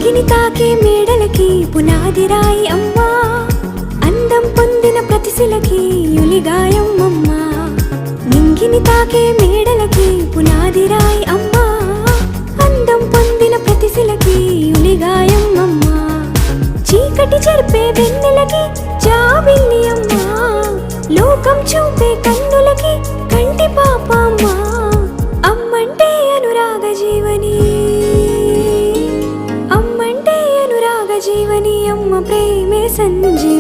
నింగిని తాకే మేడలకి పునాదిరాయి అమ్మా, అందం పొందిన ప్రతిశిలకి యులిగాయం అమ్మా. నింగిని తాకే మేడలకి పునాదిరాయి అమ్మా, అందం పొందిన ప్రతిశిలకి యులిగాయం అమ్మా. చీకటి చెరిపే వెన్నెలకి జాబిల్లి అమ్మా, లోకం చూపే కన్నులకి కంటి పాప అమ్మా. అమ్మంటే అనురాగ జీవని, అమ్మంటే అనురాగ జీవని, అమ్మ ప్రేమే సంజీవని.